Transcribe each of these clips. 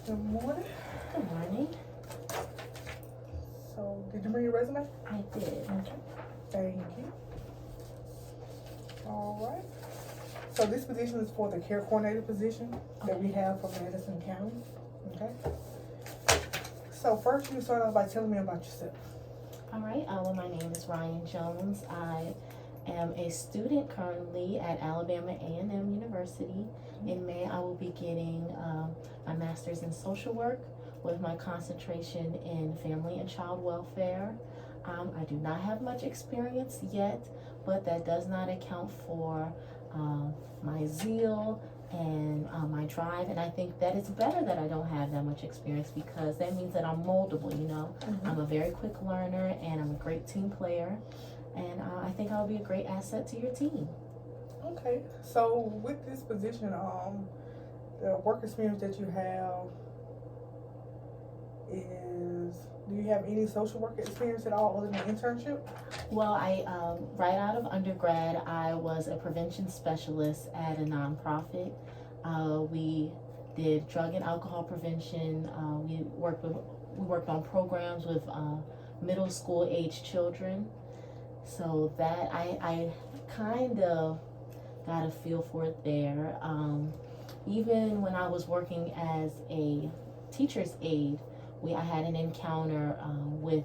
Good morning. Good morning. So, did you bring your resume? I did. Okay. Thank you. All right. So this position is for the care coordinator position that we have for Madison County. Okay. So first, you start off by telling me about yourself. All right. Well, my name is Ryan Jones. I am a student currently at Alabama A&M University. In May, I will be getting my master's in social work with my concentration in family and child welfare. I do not have much experience yet, but that does not account for my zeal and my drive. And I think that it's better that I don't have that much experience because that means that I'm moldable, you know. I'm a very quick learner and I'm a great team player. And I think I'll be a great asset to your team. Okay. So with this position, the work experience that you have is, do you have any social work experience at all other than internship? Well, I right out of undergrad, I was a prevention specialist at a nonprofit. We did drug and alcohol prevention. We worked on programs with middle school age children. So that I kind of got a feel for it there. Even when I was working as a teacher's aide, I had an encounter with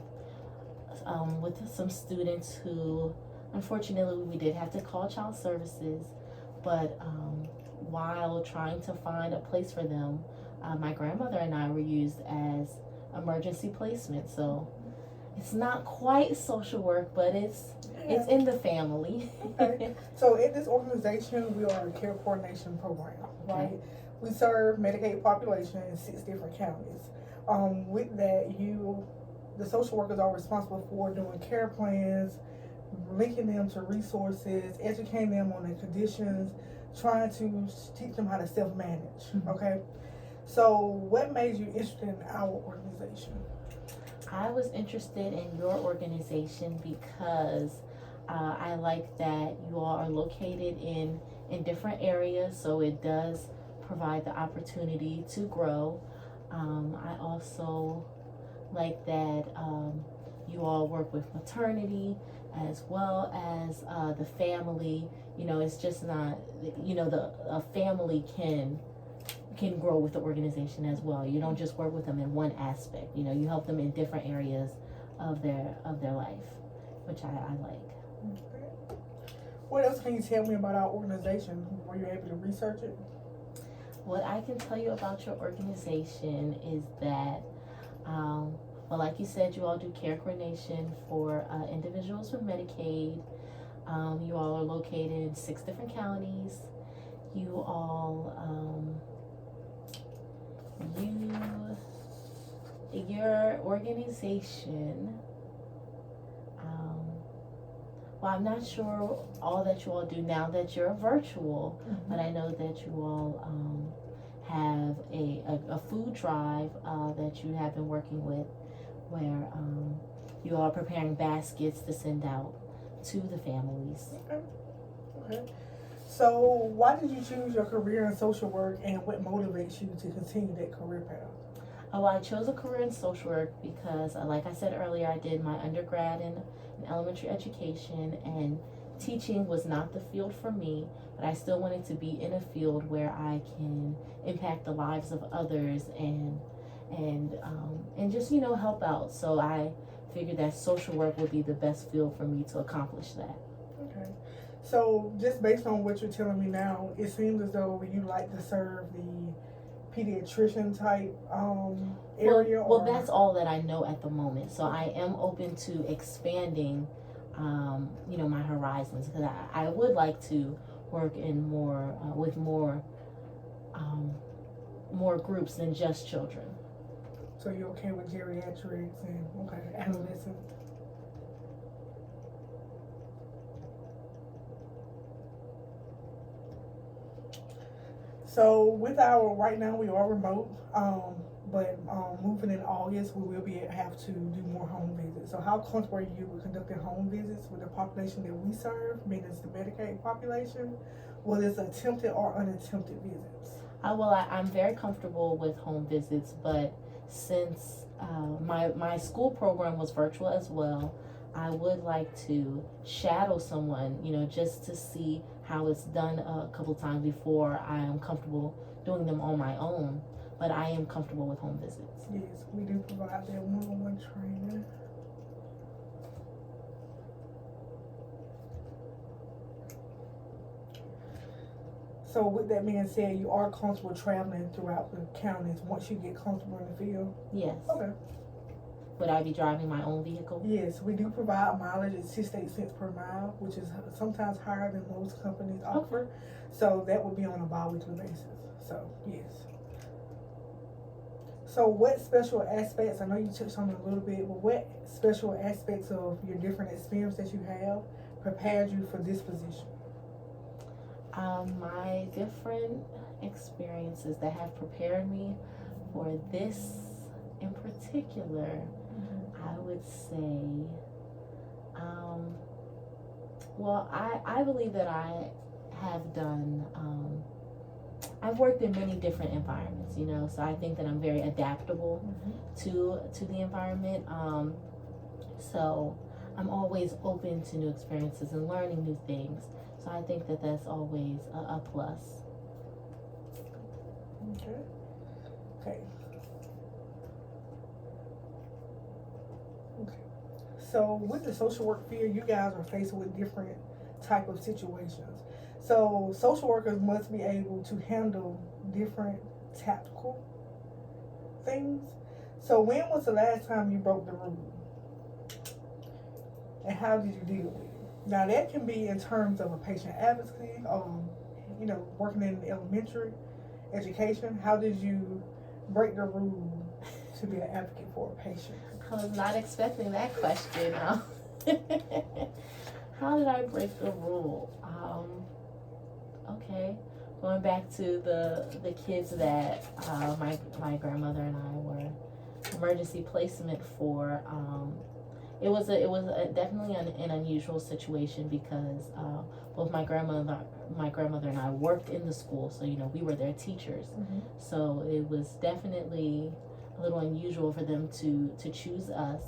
some students who, unfortunately, we did have to call child services. But while trying to find a place for them, my grandmother and I were used as emergency placement. So it's not quite social work, but it's in the family. Okay. So at this organization, we are a care coordination program, right? Okay. We serve Medicaid population in 6 different counties. With that, the social workers are responsible for doing care plans, linking them to resources, educating them on the conditions, trying to teach them how to self-manage. Okay. So what made you interested in our organization? I was interested in your organization because I like that you all are located in different areas, so it does provide the opportunity to grow. I also like that you all work with maternity as well as the family. You know, it's just not, you know, a family can grow with the organization as well. You don't just work with them in one aspect. You know, you help them in different areas of their life, which I like. Okay. What else can you tell me about our organization? Were you able to research it? What I can tell you about your organization is that, well, like you said, you all do care coordination for individuals with Medicaid. You all are located in 6 different counties. You all, your organization, well, I'm not sure all that you all do now that you're virtual, but I know that you all have a food drive that you have been working with, where you are preparing baskets to send out to the families. Okay. So why did you choose your career in social work, and what motivates you to continue that career path? Oh, I chose a career in social work because, like I said earlier, I did my undergrad in elementary education, and teaching was not the field for me, but I still wanted to be in a field where I can impact the lives of others and just, you know, help out. So I figured that social work would be the best field for me to accomplish that. Okay. So just based on what you're telling me now, it seems as though you like to serve the pediatrician type area. Well, that's all that I know at the moment. So I am open to expanding, you know, my horizons, because I would like to work in more with more groups than just children. So you're okay with geriatrics and adolescent? So with right now we are remote, but moving in August we will have to do more home visits. So how comfortable are you with conducting home visits with the population that we serve, meaning it's the Medicaid population, whether it's attempted or unattempted visits? I'm very comfortable with home visits, but since my school program was virtual as well, I would like to shadow someone, just to see how it's done a couple times before I am comfortable doing them on my own. But I am comfortable with home visits. Yes, we do provide that one-on-one training. So with that being said, you are comfortable traveling throughout the counties once you get comfortable in the field? Yes. Okay. Would I be driving my own vehicle? Yes, we do provide mileage at 68 cents per mile, which is sometimes higher than most companies offer. Okay. So that would be on a bi-weekly basis. So, yes. So what special aspects, I know you touched on it a little bit, but what special aspects of your different experience that you have prepared you for this position? My different experiences that have prepared me for this in particular, I would say, well, I believe that I have done, I've worked in many different environments, so I think that I'm very adaptable to the environment. So I'm always open to new experiences and learning new things. So I think that that's always a plus. Okay. So with the social work field, you guys are faced with different type of situations. So social workers must be able to handle different tactical things. So when was the last time you broke the rule? And how did you deal with it? Now that can be in terms of a patient advocacy, working in elementary education. How did you break the rule to be an advocate for a patient? I was not expecting that question. How did I break the rule? Okay, going back to the kids that my grandmother and I were emergency placement for. It was definitely an unusual situation because both my grandmother and I worked in the school, so we were their teachers. So it was definitely a little unusual for them to choose us,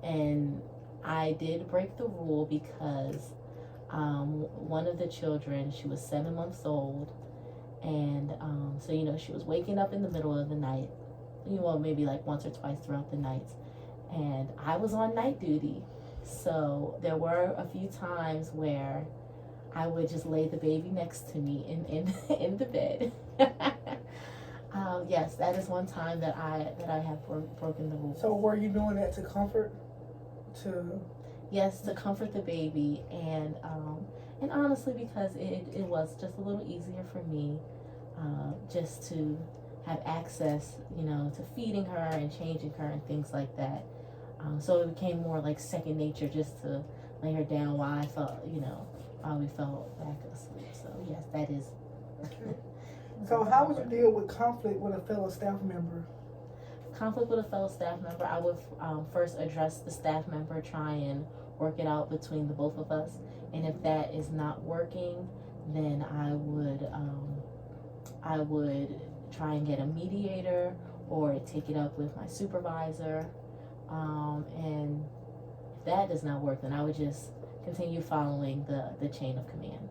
and I did break the rule because one of the children, she was 7 months old, and so she was waking up in the middle of the night, maybe like once or twice throughout the night. And I was on night duty, so there were a few times where I would just lay the baby next to me in the bed. Yes, that is one time that I have broken the rule. So were you doing that to comfort? Yes, to comfort the baby, and honestly, because it was just a little easier for me, just to have access, to feeding her and changing her and things like that. So it became more like second nature just to lay her down while I felt, while we fell back asleep. So yes, that is. So how would you deal with conflict with a fellow staff member? Conflict with a fellow staff member, I would first address the staff member, try and work it out between the both of us. And if that is not working, then I would try and get a mediator or take it up with my supervisor. And if that does not work, then I would just continue following the chain of command.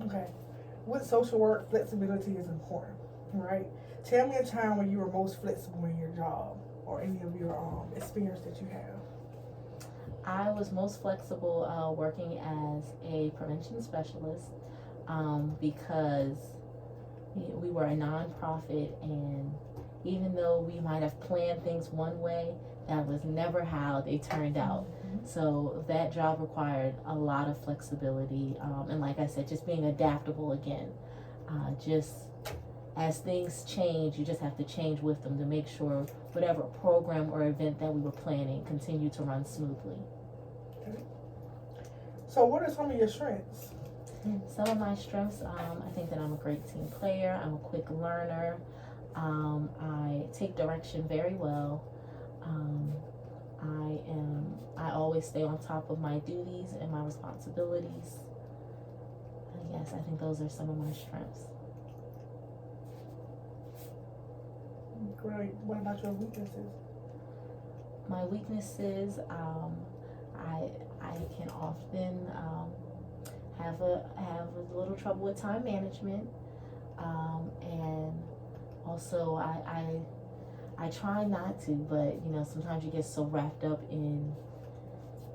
Okay. With social work, flexibility is important, right? Tell me a time when you were most flexible in your job or any of your experience that you have. I was most flexible working as a prevention specialist because we were a nonprofit, and even though we might have planned things one way, that was never how they turned out. So that job required a lot of flexibility, and like I said, just being adaptable again. Just as things change, you just have to change with them to make sure whatever program or event that we were planning continued to run smoothly. Okay. So what are some of your strengths? Some of my strengths, I think that I'm a great team player. I'm a quick learner. I take direction very well. I always stay on top of my duties and my responsibilities. And yes, I think those are some of my strengths. Great. What about your weaknesses? My weaknesses, I can often have a little trouble with time management, and also I try not to, but sometimes you get so wrapped up in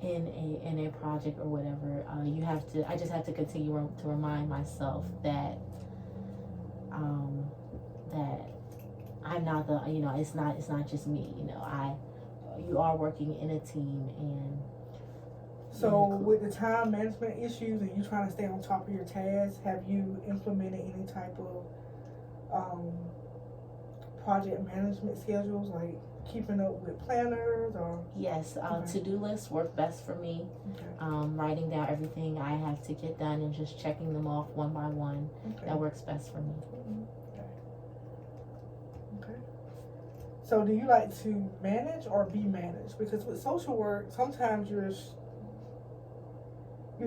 a project or whatever. I just have to continue to remind myself that that I'm not the it's not just me. You are working in a team, and so with the time management issues and you trying to stay on top of your tasks, have you implemented any type of project management schedules, like keeping up with planners or? Yes, Okay. to-do lists work best for me. Okay. Writing down everything I have to get done and just checking them off one by one. Okay. That works best for me. Okay. So do you like to manage or be managed? Because with social work, sometimes you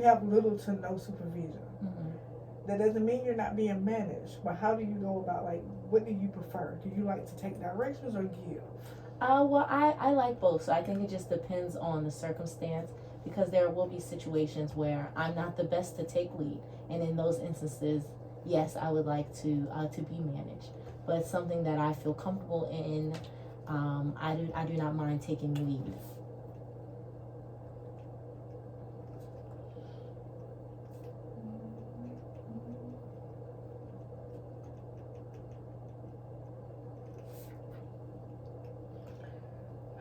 have little to no supervision. Mm-hmm. That doesn't mean you're not being managed, but how do you go about, like, what do you prefer? Do you like to take directions or give? Well, I like both, so I think it just depends on the circumstance, because there will be situations where I'm not the best to take lead, and in those instances, yes, I would like to be managed. But it's something that I feel comfortable in. I do not mind taking lead.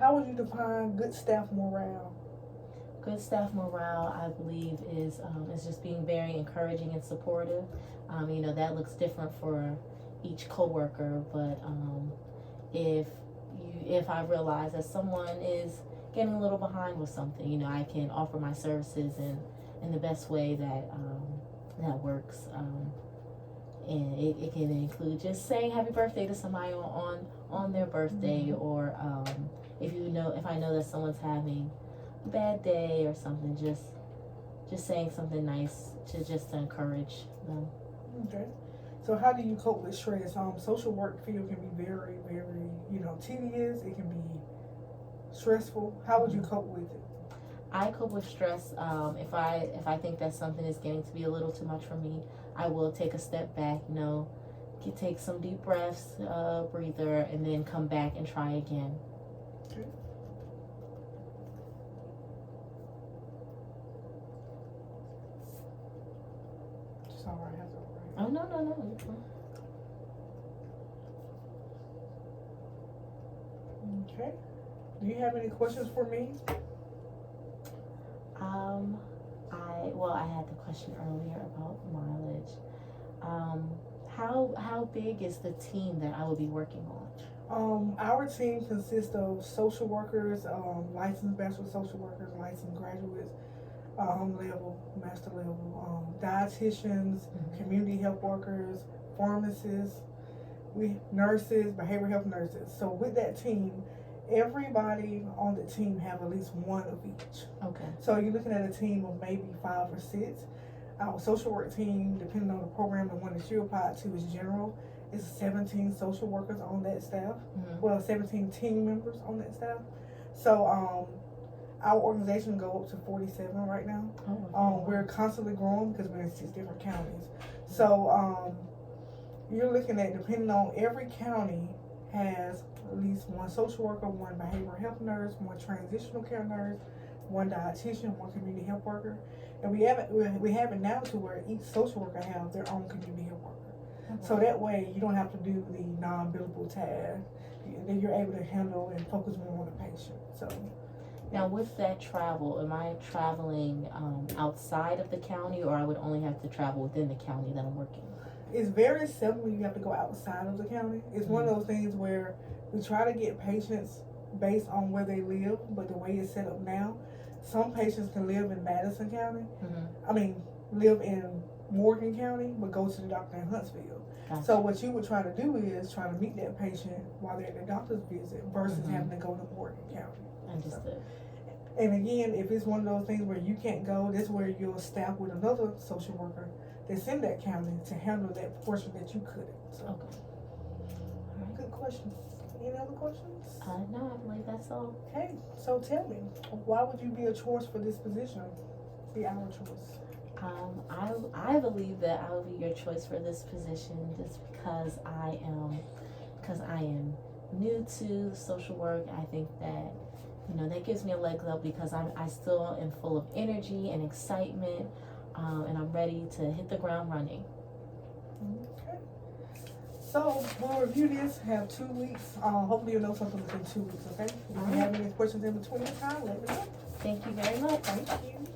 How would you define good staff morale? Good staff morale, I believe, is just being very encouraging and supportive. That looks different for each coworker, but if I realize that someone is getting a little behind with something, I can offer my services in the best way that works. And it can include just saying happy birthday to somebody on their birthday, Mm-hmm. or if I know that someone's having a bad day or something, just saying something nice to encourage them. Okay. So how do you cope with stress? Social work field can be very, very, tedious. It can be stressful. How would you cope with it? I cope with stress. If I think that something is getting to be a little too much for me, I will take a step back. Take some deep breaths, breather, and then come back and try again. Okay. Sorry, I have to. Oh no. Okay. Do you have any questions for me? I had the question earlier about mileage. How big is the team that I will be working on? Our team consists of social workers, licensed bachelor social workers, licensed graduates, level, master level, dietitians, Mm-hmm. community health workers, pharmacists, nurses, behavioral health nurses. So with that team, everybody on the team have at least one of each. Okay. So you're looking at a team of maybe 5 or 6. Our social work team, depending on the program, the one that you applied to is general. It's 17 social workers on that staff. Mm-hmm. Well, 17 team members on that staff. So our organization go up to 47 right now. Oh, we're constantly growing because we're in 6 different counties. So you're looking at, depending on, every county has at least one social worker, one behavioral health nurse, one transitional care nurse, one dietitian, one community health worker, and we have it now to where each social worker have their own community health worker. okay. So that way you don't have to do the non-billable tasks. Then you're able to handle and focus more on the patient. So now with that travel, am I traveling outside of the county, or I would only have to travel within the county that I'm working? It's very seldom you have to go outside of the county. It's one of those things where we try to get patients based on where they live, but the way it's set up now, some patients can live in Madison County. Mm-hmm. I mean, live in Morgan County, but go to the doctor in Huntsville. Gotcha. So what you would try to do is try to meet that patient while they're at the doctor's visit versus having to go to Morgan County. I Understood. And again, if it's one of those things where you can't go, that's where you'll staff with another social worker that's in that county to handle that portion that you couldn't. So, Okay. All right. good question. Any other questions? No, I believe that's all. Okay, so tell me, why would you be a choice for this position? Be our choice. I believe that I will be your choice for this position just because I am new to social work. I think that, you know, that gives me a leg up because I still am full of energy and excitement, and I'm ready to hit the ground running. Okay. So we'll review this, have 2 weeks. Hopefully you'll know something within 2 weeks, okay? If you have any questions in between the time, let me know. Thank you very much. Thank you.